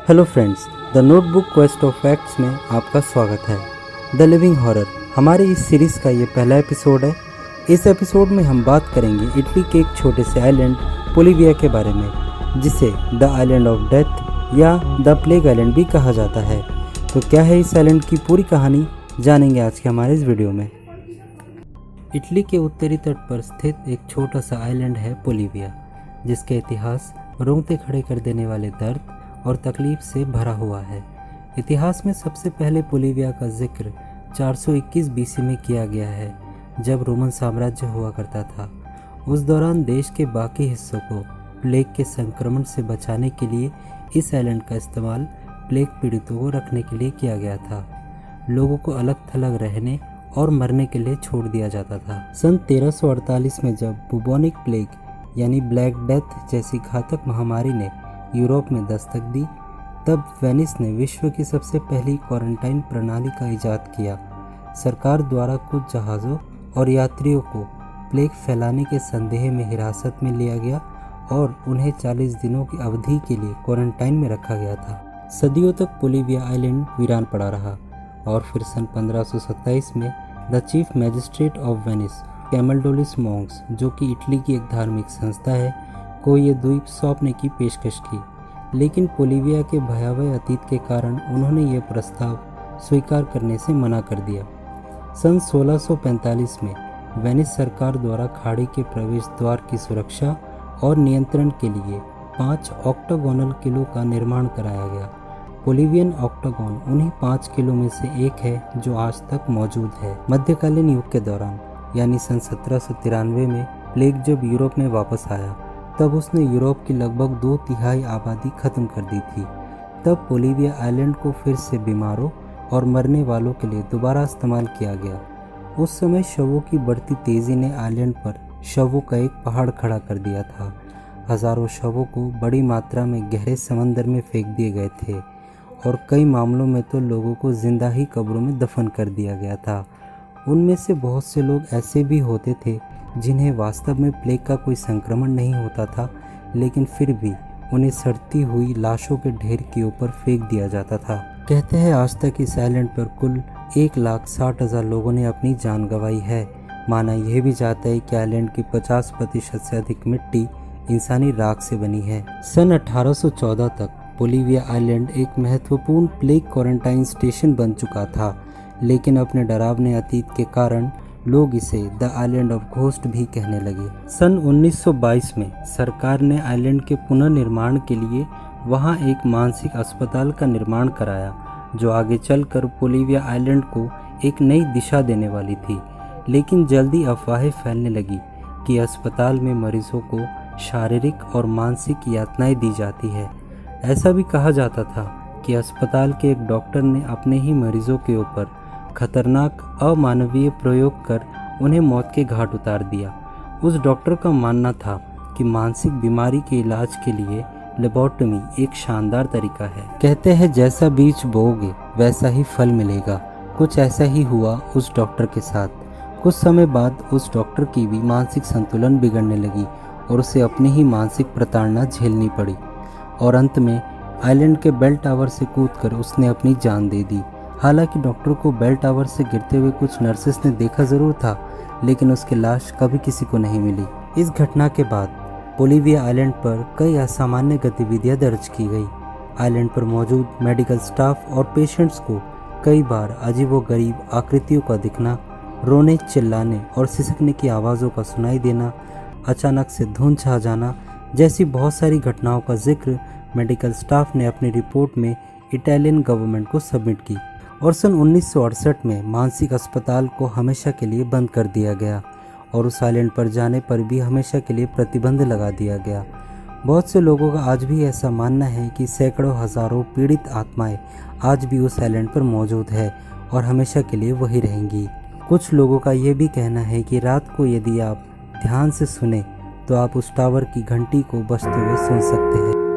Hello friends, the notebook quest of facts में आपका स्वागत है। द लिविंग हॉरर हमारी इस सीरीज़ का ये पहला एपिसोड है। इस एपिसोड में हम बात करेंगे इटली के एक छोटे से आइलैंड पोलिविया के बारे में, जिसे द आइलैंड ऑफ डेथ या द प्लेग आइलैंड भी कहा जाता है। तो क्या है इस आइलैंड की पूरी कहानी, जानेंगे आज के हमारे इस वीडियो में। इटली के उत्तरी तट पर स्थित एक छोटा सा आइलैंड है पोलिविया, जिसका इतिहास रोंगटे खड़े कर देने वाले दर्द और तकलीफ से भरा हुआ है। इतिहास में सबसे पहले पोलिविया का जिक्र 421 बीसी में किया गया है, जब रोमन साम्राज्य हुआ करता था। उस दौरान देश के बाकी हिस्सों को प्लेग के संक्रमण से बचाने के लिए इस आइलैंड का इस्तेमाल प्लेग पीड़ितों को रखने के लिए किया गया था। लोगों को अलग थलग रहने और मरने के लिए छोड़ दिया जाता था। सन 1348 में जब बुबोनिक प्लेग यानी ब्लैक डेथ जैसी घातक महामारी ने यूरोप में दस्तक दी, तब वेनिस ने विश्व की सबसे पहली क्वारंटाइन प्रणाली का इजाद किया। सरकार द्वारा कुछ जहाज़ों और यात्रियों को प्लेग फैलाने के संदेह में हिरासत में लिया गया और उन्हें 40 दिनों की अवधि के लिए क्वारंटाइन में रखा गया था। सदियों तक पोलिविया आइलैंड वीरान पड़ा रहा और फिर सन 1527 में the chief magistrate of Venice Camaldolese monks, जो कि इटली की एक धार्मिक संस्था है, को ये द्वीप सौंपने की पेशकश की। लेकिन पोलिविया के भयावह अतीत के कारण उन्होंने ये प्रस्ताव स्वीकार करने से मना कर दिया। सन 1645 में वेनिस सरकार द्वारा खाड़ी के प्रवेश द्वार की सुरक्षा और नियंत्रण के लिए 5 ऑक्टागोनल किलों का निर्माण कराया गया। पोलिवियन ऑक्टागोन उन्हीं 5 किलो में से एक है जो आज तक मौजूद है। मध्यकालीन युग के दौरान यानी सन 1793 में प्लेग जब यूरोप में वापस आया, तब उसने यूरोप की लगभग 2/3 आबादी खत्म कर दी थी। तब पोलिविया आइलैंड को फिर से बीमारों और मरने वालों के लिए दोबारा इस्तेमाल किया गया। उस समय शवों की बढ़ती तेज़ी ने आइलैंड पर शवों का एक पहाड़ खड़ा कर दिया था। हज़ारों शवों को बड़ी मात्रा में गहरे समंदर में फेंक दिए गए थे और कई मामलों में तो लोगों को जिंदा ही कब्रों में दफन कर दिया गया था। उनमें से बहुत से लोग ऐसे भी होते थे जिन्हें वास्तव में प्लेग का कोई संक्रमण नहीं होता था, लेकिन फिर भी उन्हें सड़ती हुई लाशों के ढेर के ऊपर फेंक दिया जाता था। कहते हैं आज तक इस आइलैंड पर कुल 1,60,000 लोगों ने अपनी जान गंवाई है। माना यह भी जाता है कि आइलैंड की 50% से अधिक मिट्टी इंसानी राख से बनी है। सन 1814 तक पोलिविया आइलैंड एक महत्वपूर्ण प्लेग क्वारंटाइन स्टेशन बन चुका था, लेकिन अपने डरावने अतीत के कारण लोग इसे द आइलैंड ऑफ घोस्ट भी कहने लगे। सन 1922 में सरकार ने आइलैंड के पुनर्निर्माण के लिए वहां एक मानसिक अस्पताल का निर्माण कराया, जो आगे चलकर पोलिविया आइलैंड को एक नई दिशा देने वाली थी। लेकिन जल्दी अफवाहें फैलने लगी कि अस्पताल में मरीजों को शारीरिक और मानसिक यातनाएं दी जाती है। ऐसा भी कहा जाता था कि अस्पताल के एक डॉक्टर ने अपने ही मरीजों के ऊपर खतरनाक अमानवीय प्रयोग कर उन्हें मौत के घाट उतार दिया। उस डॉक्टर का मानना था कि मानसिक बीमारी के इलाज के लिए लेबोटोमी एक शानदार तरीका है। कहते हैं जैसा बीज बोओगे वैसा ही फल मिलेगा। कुछ ऐसा ही हुआ उस डॉक्टर के साथ। कुछ समय बाद उस डॉक्टर की भी मानसिक संतुलन बिगड़ने लगी और उसे अपनी ही मानसिक प्रताड़ना झेलनी पड़ी और अंत में आइलैंड के बेल टावर से कूदकर उसने अपनी जान दे दी। हालांकि डॉक्टर को बेल टावर से गिरते हुए कुछ नर्सेस ने देखा जरूर था, लेकिन उसकी लाश कभी किसी को नहीं मिली। इस घटना के बाद पोलिविया आइलैंड पर कई असामान्य गतिविधियां दर्ज की गई। आइलैंड पर मौजूद मेडिकल स्टाफ और पेशेंट्स को कई बार अजीबोगरीब आकृतियों का दिखना, रोने, चिल्लाने और सिसकने की आवाज़ों का सुनाई देना, अचानक से धुंध छा जाना जैसी बहुत सारी घटनाओं का जिक्र मेडिकल स्टाफ ने अपनी रिपोर्ट में इटालियन गवर्नमेंट को सबमिट की। और सन 1968 में मानसिक अस्पताल को हमेशा के लिए बंद कर दिया गया और उस आइलैंड पर जाने पर भी हमेशा के लिए प्रतिबंध लगा दिया गया। बहुत से लोगों का आज भी ऐसा मानना है कि सैकड़ों हज़ारों पीड़ित आत्माएं आज भी उस आइलैंड पर मौजूद है और हमेशा के लिए वही रहेंगी। कुछ लोगों का यह भी कहना है कि रात को यदि आप ध्यान से सुने तो आप उस टावर की घंटी को बजते हुए सुन सकते हैं।